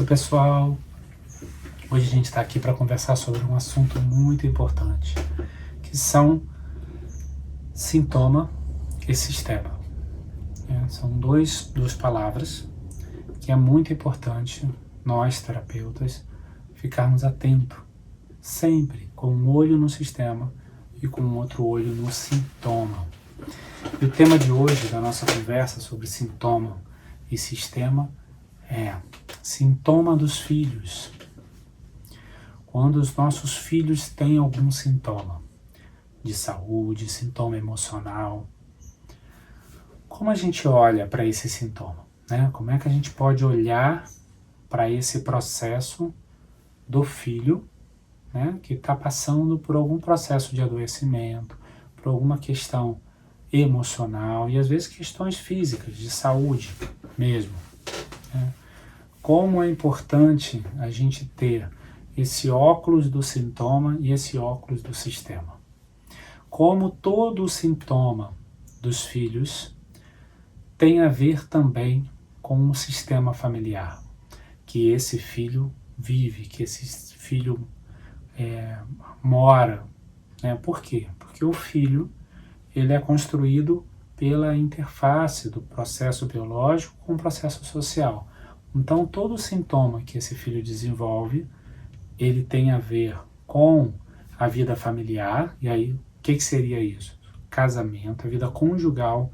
pessoal, hoje a gente está aqui para conversar sobre um assunto muito importante, que são sintoma e sistema. São duas palavras que é muito importante nós, terapeutas, ficarmos atentos, sempre com um olho no sistema e com o outro olho no sintoma. E o tema de hoje da nossa conversa sobre sintoma e sistema é sintoma dos filhos. Quando os nossos filhos têm algum sintoma de saúde, sintoma emocional, como a gente olha para esse sintoma? Como é que a gente pode olhar para esse processo do filho, que está passando por algum processo de adoecimento, por alguma questão emocional e às vezes questões físicas, de saúde mesmo. Como é importante a gente ter esse óculos do sintoma e esse óculos do sistema. Como todo o sintoma dos filhos tem a ver também com o sistema familiar, que esse filho vive, que esse filho mora. Por quê? Porque o filho ele é construído pela interface do processo biológico com o processo social. Então, todo sintoma que esse filho desenvolve, ele tem a ver com a vida familiar. E aí, o que seria isso? Casamento, a vida conjugal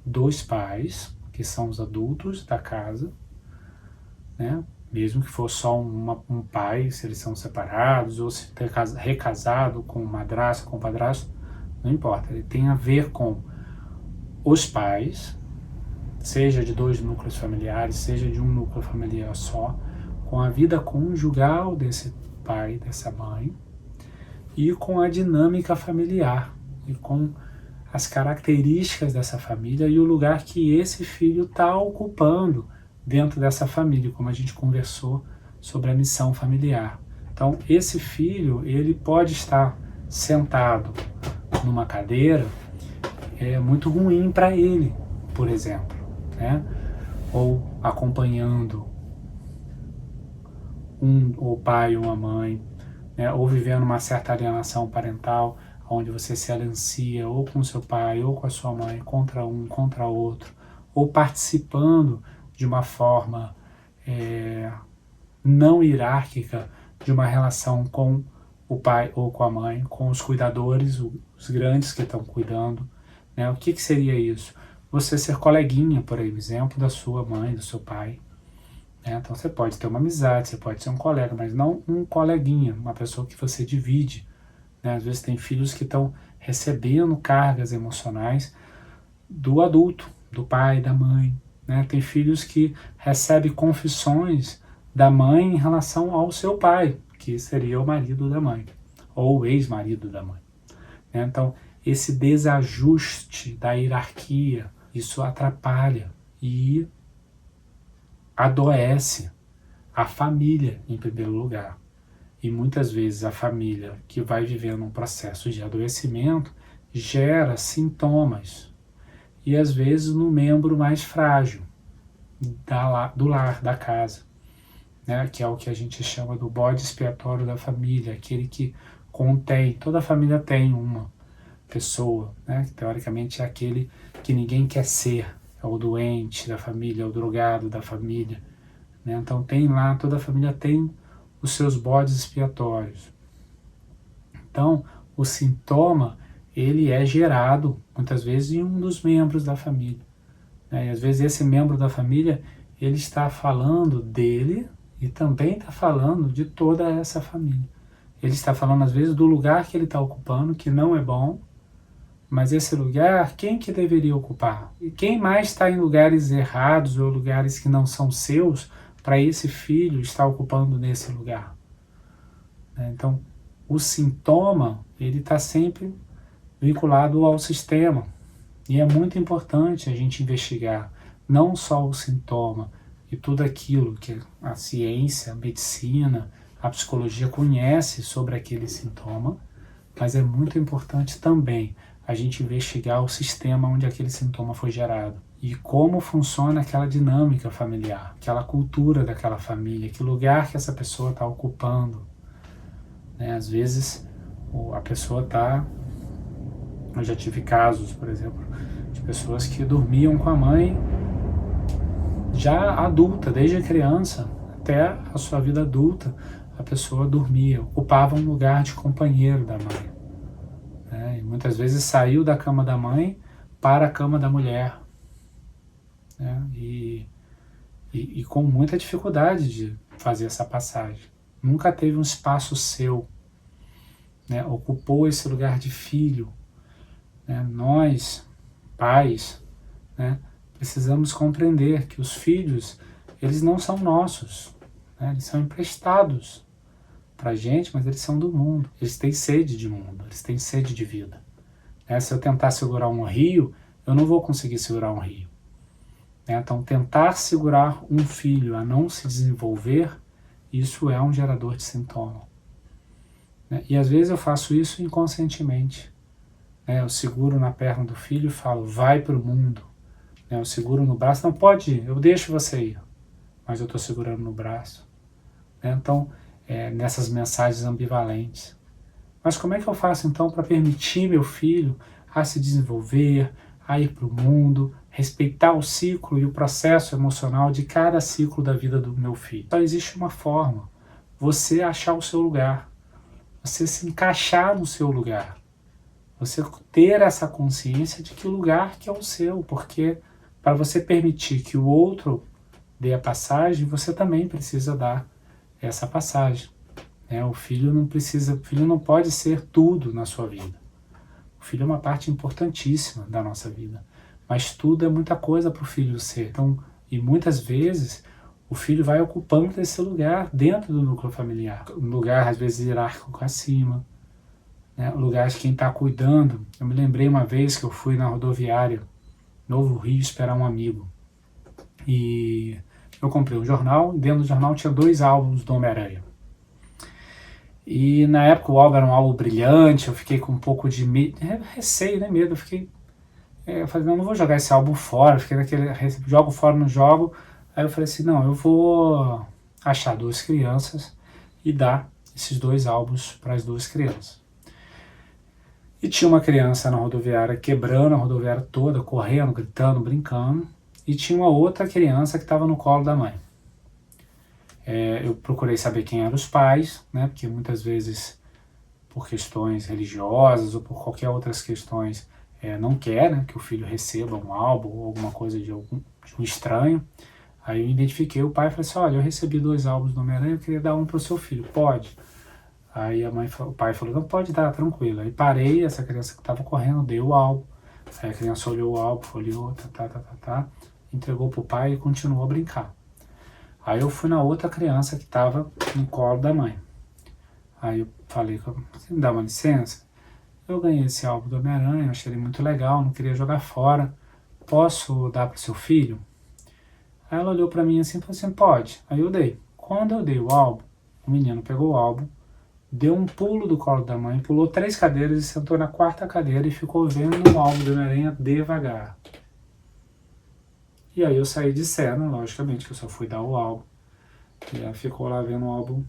dos pais, que são os adultos da casa, mesmo que for só um pai, se eles são separados, ou se ter recasado com madrasta, com padrasto, não importa. Ele tem a ver com os pais, seja de dois núcleos familiares, seja de um núcleo familiar só, com a vida conjugal desse pai, dessa mãe, e com a dinâmica familiar, e com as características dessa família e o lugar que esse filho está ocupando dentro dessa família, como a gente conversou sobre a missão familiar. Então, esse filho, ele pode estar sentado numa cadeira, é muito ruim para ele, por exemplo, ou acompanhando o pai ou a mãe, ou vivendo uma certa alienação parental, onde você se aliancia ou com seu pai ou com a sua mãe, contra um, contra outro, ou participando de uma forma não hierárquica de uma relação com o pai ou com a mãe, com os cuidadores, os grandes que estão cuidando. O que seria isso? Você ser coleguinha, por exemplo, da sua mãe, do seu pai. Então você pode ter uma amizade, você pode ser um colega, mas não um coleguinha, uma pessoa que você divide. Às vezes tem filhos que estão recebendo cargas emocionais do adulto, do pai, da mãe. Tem filhos que recebem confissões da mãe em relação ao seu pai, que seria o marido da mãe, ou o ex-marido da mãe. Então, esse desajuste da hierarquia, isso atrapalha e adoece a família em primeiro lugar. E muitas vezes a família que vai vivendo um processo de adoecimento gera sintomas. E às vezes no membro mais frágil do lar, da casa. Que é o que a gente chama do bode expiatório da família, aquele que contém, toda a família tem uma pessoa, que teoricamente é aquele que ninguém quer ser, é o doente da família, é o drogado da família. Então tem lá, toda a família tem os seus bodes expiatórios. Então, o sintoma, ele é gerado, muitas vezes, em um dos membros da família. E às vezes esse membro da família, ele está falando dele e também está falando de toda essa família. Ele está falando, às vezes, do lugar que ele está ocupando, que não é bom, mas esse lugar, quem que deveria ocupar? E quem mais está em lugares errados ou lugares que não são seus, para esse filho estar ocupando nesse lugar? Então, o sintoma, ele está sempre vinculado ao sistema. E é muito importante a gente investigar não só o sintoma e tudo aquilo que a ciência, a medicina, a psicologia conhece sobre aquele sintoma, mas é muito importante também a gente investigar o sistema onde aquele sintoma foi gerado. e como funciona aquela dinâmica familiar, aquela cultura daquela família, que lugar que essa pessoa está ocupando. Né? Às vezes a pessoa está... Eu já tive casos, por exemplo, de pessoas que dormiam com a mãe já adulta, desde criança até a sua vida adulta, a pessoa dormia, ocupava um lugar de companheiro da mãe. Né? E muitas vezes saiu da cama da mãe para a cama da mulher. Né? E com muita dificuldade de fazer essa passagem. Nunca teve um espaço seu, né? Ocupou esse lugar de filho. Né? Nós, pais, né? Precisamos compreender que os filhos, eles não são nossos, né? Eles são emprestados para a gente, mas eles são do mundo. Eles têm sede de mundo, eles têm sede de vida. Né? Se eu tentar segurar um rio, eu não vou conseguir segurar um rio. Então, tentar segurar um filho a não se desenvolver, isso é um gerador de sintoma. E às vezes eu faço isso inconscientemente. Eu seguro na perna do filho e falo, vai para o mundo. Eu seguro no braço, não pode ir, eu deixo você ir, mas eu estou segurando no braço. Então, nessas mensagens ambivalentes. Mas como é que eu faço então para permitir meu filho a se desenvolver, a ir para o mundo, respeitar o ciclo e o processo emocional de cada ciclo da vida do meu filho? Só existe uma forma, você achar o seu lugar, você se encaixar no seu lugar, você ter essa consciência de que o lugar que é o seu, porque para você permitir que o outro dê a passagem, você também precisa dar essa passagem. O filho não pode ser tudo na sua vida. O filho é uma parte importantíssima da nossa vida, mas tudo é muita coisa para o filho ser. Então, e muitas vezes o filho vai ocupando esse lugar dentro do núcleo familiar, um lugar às vezes hierárquico acima, um lugar de quem está cuidando. Eu me lembrei uma vez que eu fui na rodoviária Novo Rio esperar um amigo e eu comprei um jornal e dentro do jornal tinha 2 álbuns do Homem-Aranha. E na época o álbum era um álbum brilhante, eu fiquei com um pouco de receio, né, medo, eu falei, não vou jogar esse álbum fora, eu fiquei naquele, jogo fora, não jogo. Aí eu falei assim, não, eu vou achar 2 crianças e dar esses 2 álbuns para as 2 crianças. E tinha uma criança na rodoviária quebrando a rodoviária toda, correndo, gritando, brincando, e tinha uma outra criança que estava no colo da mãe. Eu procurei saber quem eram os pais, né, porque muitas vezes, por questões religiosas ou por qualquer outras questões, não quer, né, que o filho receba um álbum ou alguma coisa de um estranho. Aí eu identifiquei o pai e falei assim, olha, eu recebi 2 álbuns do Homem-Aranha, eu queria dar um para o seu filho, pode? Aí o pai falou, não, pode dar, tranquilo. Aí parei, essa criança que estava correndo, dei o álbum. Aí a criança olhou o álbum, folheou, entregou pro pai e continuou a brincar. Aí eu fui na outra criança que estava no colo da mãe. Aí eu falei, você me dá uma licença? Eu ganhei esse álbum do Homem-Aranha, achei ele muito legal, não queria jogar fora. Posso dar para o seu filho? Aí ela olhou para mim assim e falou assim, pode. Aí eu dei. Quando eu dei o álbum, o menino pegou o álbum, deu um pulo do colo da mãe, pulou 3 cadeiras e sentou na 4ª cadeira e ficou vendo o álbum do Homem-Aranha devagar. E aí eu saí de cena, logicamente, que eu só fui dar o álbum. E ela ficou lá vendo o álbum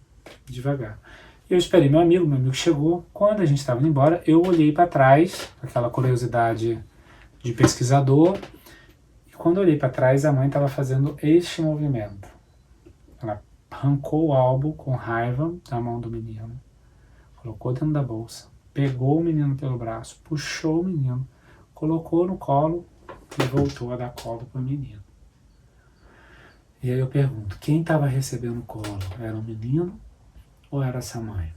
devagar. Eu esperei meu amigo chegou. Quando a gente estava indo embora, eu olhei para trás, aquela curiosidade de pesquisador, e quando eu olhei para trás, a mãe estava fazendo este movimento. Ela arrancou o álbum com raiva da mão do menino, colocou dentro da bolsa, pegou o menino pelo braço, puxou o menino, colocou no colo e voltou a dar colo para o menino. E aí eu pergunto, quem estava recebendo o colo? Era o menino ou era essa mãe?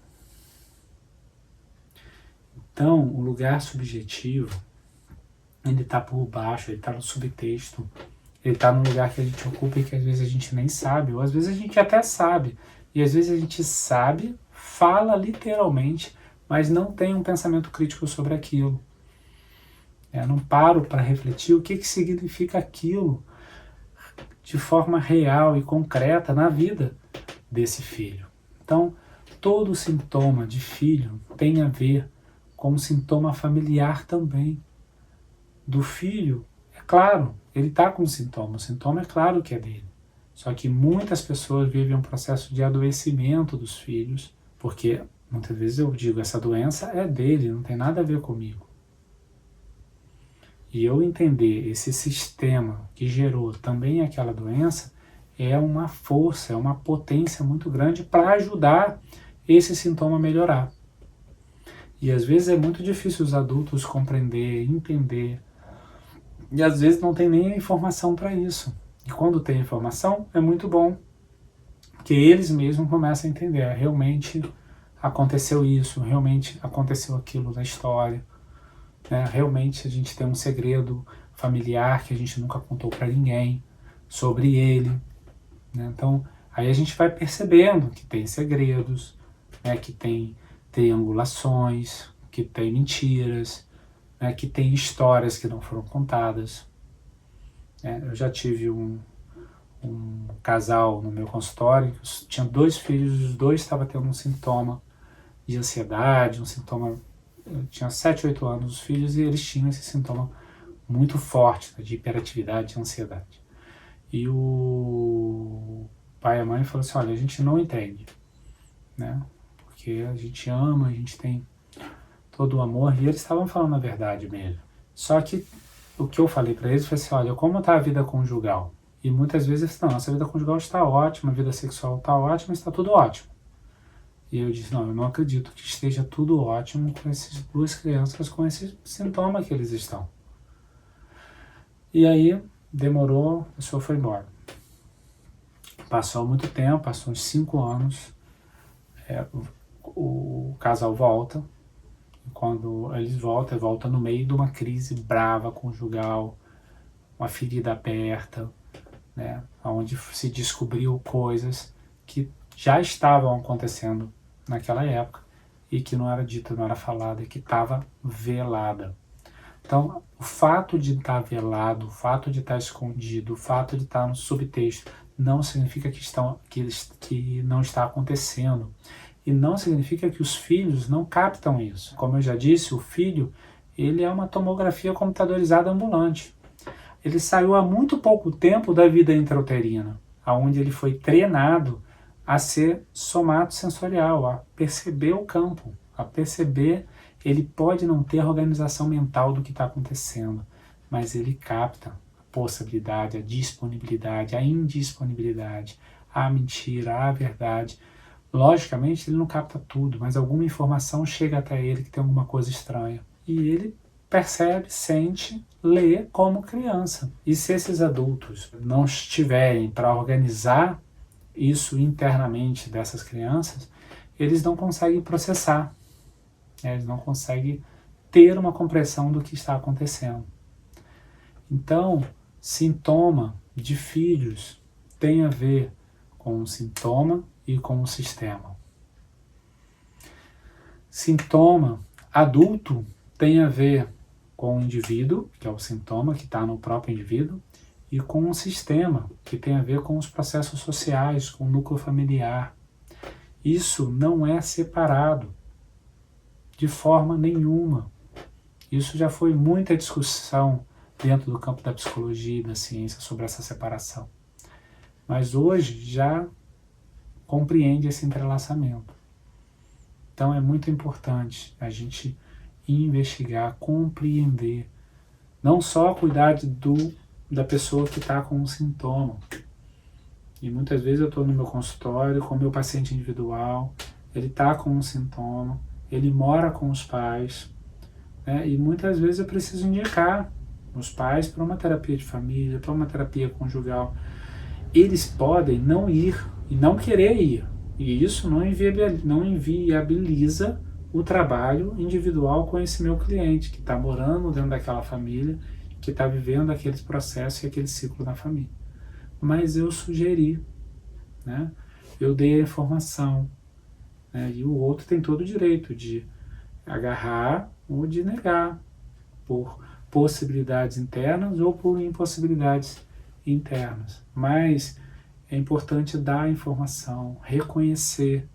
Então, o lugar subjetivo, ele está por baixo, ele está no subtexto, ele está num lugar que a gente ocupa e que às vezes a gente nem sabe, ou às vezes a gente até sabe, e às vezes a gente sabe, fala literalmente, mas não tem um pensamento crítico sobre aquilo. Não paro para refletir o que significa aquilo de forma real e concreta na vida desse filho. Então, todo sintoma de filho tem a ver com um sintoma familiar também. Do filho, é claro, ele está com sintoma, o sintoma é claro que é dele. Só que muitas pessoas vivem um processo de adoecimento dos filhos, porque muitas vezes eu digo, essa doença é dele, não tem nada a ver comigo. E eu entender esse sistema que gerou também aquela doença é uma força, é uma potência muito grande para ajudar esse sintoma a melhorar. E às vezes é muito difícil os adultos compreender, entender, e às vezes não tem nem a informação para isso. E quando tem informação, é muito bom, porque eles mesmos começam a entender, realmente aconteceu isso, realmente aconteceu aquilo na história, né? Realmente a gente tem um segredo familiar que a gente nunca contou para ninguém sobre ele, né? Então, aí a gente vai percebendo que tem segredos, né? Que tem triangulações, que tem mentiras, né? Que tem histórias que não foram contadas. Eu já tive um casal no meu consultório, tinha 2 filhos, os 2 estavam tendo um sintoma de ansiedade, um sintoma, tinha 7, 8 anos os filhos, e eles tinham esse sintoma muito forte, né, de hiperatividade, de ansiedade. E o pai e a mãe falaram assim, olha, a gente não entende, né, porque a gente ama, a gente tem todo o amor, e eles estavam falando a verdade mesmo. Só que o que eu falei para eles foi assim, olha, como está a vida conjugal? E muitas vezes, não, nossa vida conjugal está ótima, a vida sexual está ótima, está tudo ótimo. E eu disse, não, eu não acredito que esteja tudo ótimo com essas 2 crianças, com esse sintoma que eles estão. E aí, demorou, a pessoa foi embora. Passou muito tempo, passou uns 5 anos, o casal volta, e quando eles voltam no meio de uma crise brava conjugal, uma ferida aberta, né, onde se descobriu coisas que já estavam acontecendo naquela época e que não era dita, não era falada, e que estava velada. Então, o fato de estar velado, o fato de estar escondido, o fato de estar no subtexto, não significa que não está acontecendo. E não significa que os filhos não captam isso. Como eu já disse, o filho, ele é uma tomografia computadorizada ambulante. Ele saiu há muito pouco tempo da vida intrauterina, onde ele foi treinado a ser somatosensorial, a perceber o campo, a perceber. Ele pode não ter a organização mental do que está acontecendo, mas ele capta a possibilidade, a disponibilidade, a indisponibilidade, a mentira, a verdade. Logicamente ele não capta tudo, mas alguma informação chega até ele que tem alguma coisa estranha. E ele percebe, sente, lê como criança. E se esses adultos não estiverem para organizar isso internamente dessas crianças, eles não conseguem processar, eles não conseguem ter uma compreensão do que está acontecendo. Então, sintoma de filhos tem a ver com o sintoma e com o sistema. Sintoma adulto tem a ver com o indivíduo, que é o sintoma que está no próprio indivíduo, e com o sistema, que tem a ver com os processos sociais, com o núcleo familiar. Isso não é separado de forma nenhuma. Isso já foi muita discussão dentro do campo da psicologia e da ciência sobre essa separação. Mas hoje já compreende esse entrelaçamento. Então é muito importante a gente investigar, compreender, não só cuidar da pessoa que está com um sintoma. E muitas vezes eu estou no meu consultório com o meu paciente individual, ele está com um sintoma, ele mora com os pais, né? E muitas vezes eu preciso indicar os pais para uma terapia de família, para uma terapia conjugal. Eles podem não ir e não querer ir, e isso não inviabiliza o trabalho individual com esse meu cliente, que está morando dentro daquela família, que está vivendo aqueles processos e aquele ciclo na família. Mas eu sugeri, né? Eu dei a informação, né? E o outro tem todo o direito de agarrar ou de negar, por possibilidades internas ou por impossibilidades internas. Mas é importante dar a informação, reconhecer,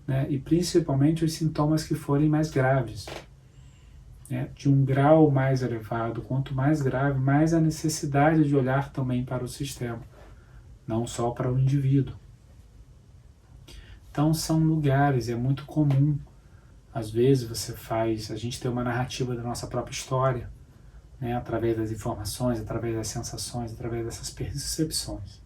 né? E principalmente os sintomas que forem mais graves. né, de um grau mais elevado. Quanto mais grave, mais a necessidade de olhar também para o sistema, não só para o indivíduo. Então são lugares, é muito comum, às vezes a gente tem uma narrativa da nossa própria história, né, através das informações, através das sensações, através dessas percepções.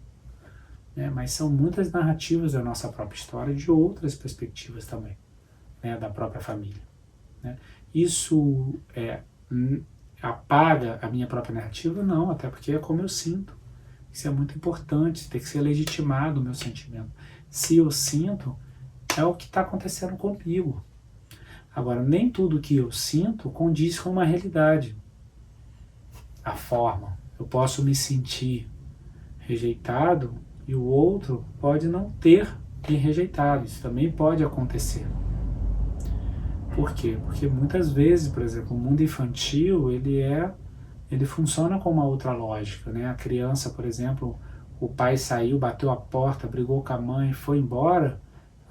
Né, mas são muitas narrativas da nossa própria história, de outras perspectivas também, né, da própria família. Né. Isso apaga a minha própria narrativa? Não, até porque é como eu sinto. Isso é muito importante, tem que ser legitimado o meu sentimento. Se eu sinto, é o que está acontecendo comigo. Agora, nem tudo que eu sinto condiz com uma realidade. A forma, eu posso me sentir rejeitado e o outro pode não ter me rejeitado. Isso também pode acontecer. Por quê? Porque muitas vezes, por exemplo, o mundo infantil, ele funciona com uma outra lógica, né? A criança, por exemplo, o pai saiu, bateu a porta, brigou com a mãe, foi embora,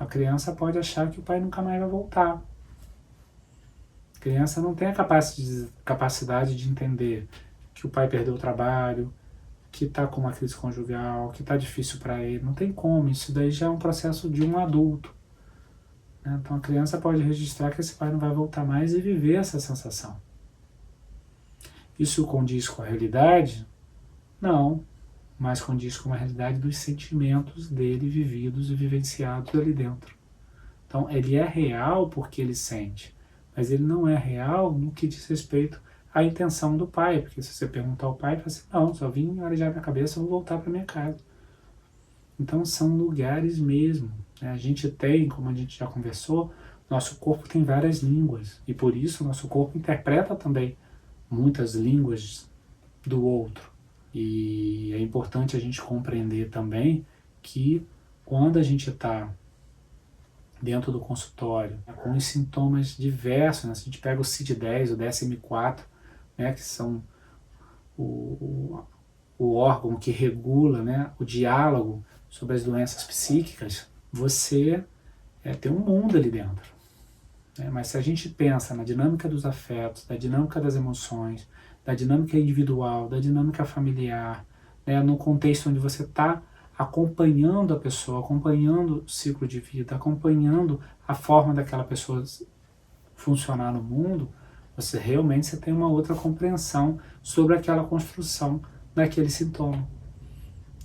a criança pode achar que o pai nunca mais vai voltar. A criança não tem a capacidade de entender que o pai perdeu o trabalho, que está com uma crise conjugal, que está difícil para ele. Não tem como, isso daí já é um processo de um adulto. Né? Então a criança pode registrar que esse pai não vai voltar mais e viver essa sensação. Isso condiz com a realidade? Não, mas condiz com a realidade dos sentimentos dele vividos e vivenciados ali dentro. Então ele é real porque ele sente, mas ele não é real no que diz respeito à intenção do pai, porque se você perguntar ao pai, ele fala assim, não, só vim arejar minha cabeça, vou voltar para minha casa. Então são lugares mesmo. Né? A gente tem, como a gente já conversou, nosso corpo tem várias línguas, e por isso nosso corpo interpreta também muitas línguas do outro. E é importante a gente compreender também que quando a gente está dentro do consultório, com os sintomas diversos, né? Se a gente pega o CID-10, o DSM-4, né? Que são o órgão que regula, né? O diálogo sobre as doenças psíquicas, você tem um mundo ali dentro. Né? Mas se a gente pensa na dinâmica dos afetos, da dinâmica das emoções, da dinâmica individual, da dinâmica familiar, né? No contexto onde você está acompanhando a pessoa, acompanhando o ciclo de vida, acompanhando a forma daquela pessoa funcionar no mundo, você realmente tem uma outra compreensão sobre aquela construção daquele sintoma.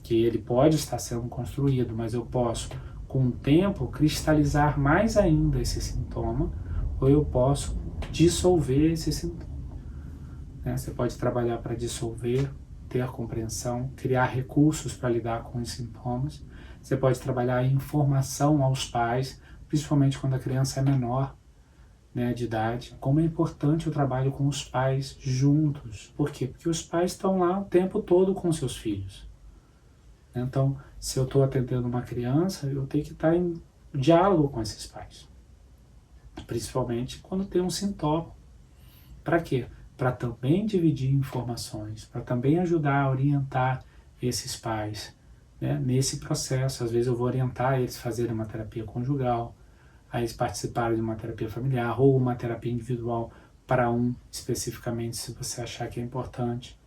Que ele pode estar sendo construído, mas eu posso, com o tempo, cristalizar mais ainda esse sintoma, ou eu posso dissolver esse sintoma. Né? Você pode trabalhar para dissolver, ter compreensão, criar recursos para lidar com os sintomas. Você pode trabalhar em informação aos pais, principalmente quando a criança é menor, né, de idade. Como é importante o trabalho com os pais juntos. Por quê? Porque os pais estão lá o tempo todo com seus filhos. Então, se eu estou atendendo uma criança, eu tenho que estar em diálogo com esses pais. Principalmente quando tem um sintoma. Para quê? Para também dividir informações, para também ajudar a orientar esses pais, né, nesse processo. Às vezes eu vou orientar eles a fazerem uma terapia conjugal, a eles participarem de uma terapia familiar ou uma terapia individual para um especificamente, se você achar que é importante.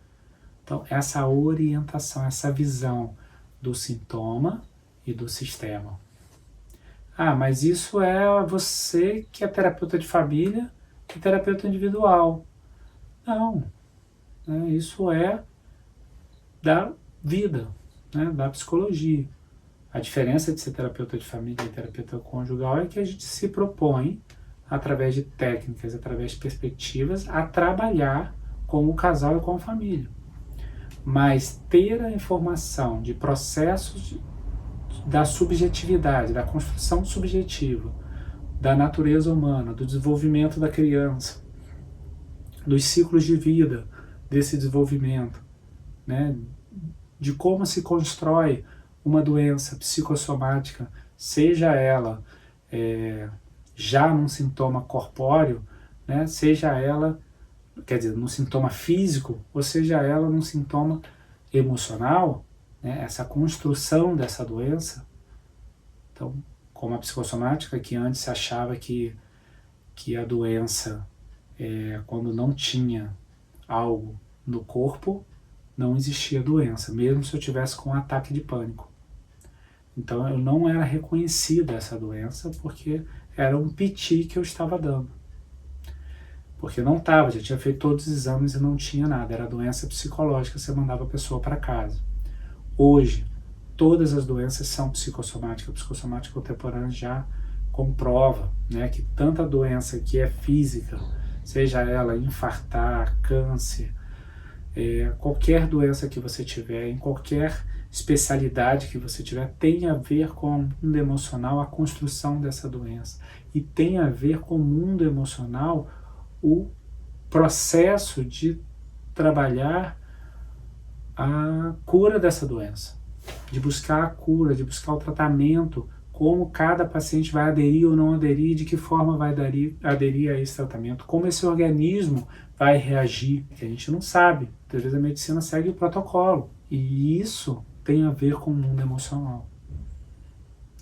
Então, essa orientação, essa visão do sintoma e do sistema. Ah, mas isso é você que é terapeuta de família e terapeuta individual. Não, né, isso é da vida, né, da psicologia. A diferença de ser terapeuta de família e terapeuta conjugal é que a gente se propõe, através de técnicas, através de perspectivas, a trabalhar com o casal e com a família. Mas ter a informação de processos da subjetividade, da construção subjetiva, da natureza humana, do desenvolvimento da criança, dos ciclos de vida desse desenvolvimento, né? De como se constrói uma doença psicossomática, seja ela já num sintoma corpóreo, né? Seja ela, quer dizer, num sintoma físico, ou seja ela num sintoma emocional, né? Essa construção dessa doença. Então, como a psicossomática, que antes se achava que a doença quando não tinha algo no corpo, não existia doença, mesmo se eu tivesse com um ataque de pânico. Então eu não era reconhecida essa doença porque era um piti que eu estava dando. Porque não estava, já tinha feito todos os exames e não tinha nada, era doença psicológica, você mandava a pessoa para casa. Hoje, todas as doenças são psicossomáticas, a psicossomática contemporânea já comprova, né, que tanta doença que é física, seja ela infartar, câncer, qualquer doença que você tiver, em qualquer especialidade que você tiver, tem a ver com o mundo emocional, a construção dessa doença. E tem a ver com o mundo emocional o processo de trabalhar a cura dessa doença, de buscar a cura, de buscar o tratamento, como cada paciente vai aderir ou não aderir, de que forma vai aderir a esse tratamento, como esse organismo vai reagir, que a gente não sabe. Às vezes a medicina segue o protocolo, e isso tem a ver com o mundo emocional.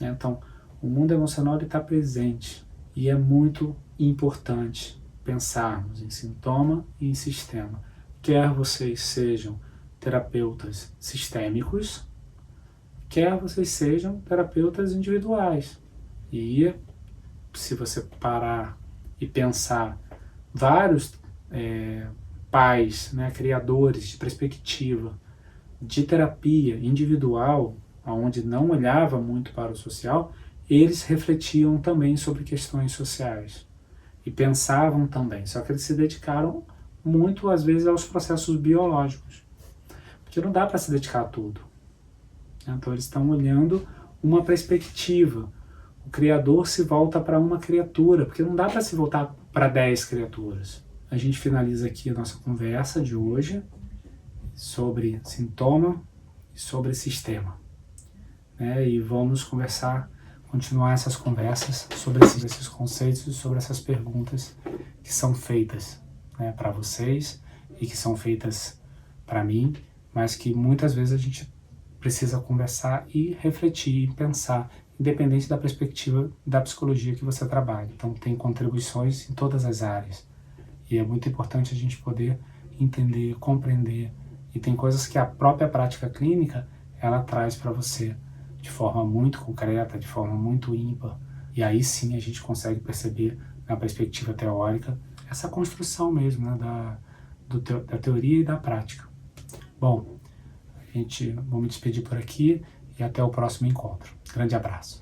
Então, o mundo emocional está presente, e é muito importante pensarmos em sintoma e em sistema. Quer vocês sejam terapeutas sistêmicos, quer vocês sejam terapeutas individuais. E se você parar e pensar, vários pais, né, criadores de perspectiva de terapia individual, onde não olhava muito para o social, eles refletiam também sobre questões sociais e pensavam também, só que eles se dedicaram muito, às vezes, aos processos biológicos, porque não dá para se dedicar a tudo. Então eles estão olhando uma perspectiva. O Criador se volta para uma criatura, porque não dá para se voltar para 10 criaturas. A gente finaliza aqui a nossa conversa de hoje sobre sintoma e sobre sistema. E vamos continuar essas conversas sobre esses conceitos e sobre essas perguntas que são feitas, né, para vocês e que são feitas para mim, mas que muitas vezes a gente precisa conversar e refletir e pensar, independente da perspectiva da psicologia que você trabalha. Então tem contribuições em todas as áreas e é muito importante a gente poder entender, compreender, e tem coisas que a própria prática clínica ela traz para você de forma muito concreta, de forma muito ímpar, e aí sim a gente consegue perceber na perspectiva teórica essa construção mesmo, né, da teoria e da prática. Bom, vou me despedir por aqui e até o próximo encontro. Grande abraço.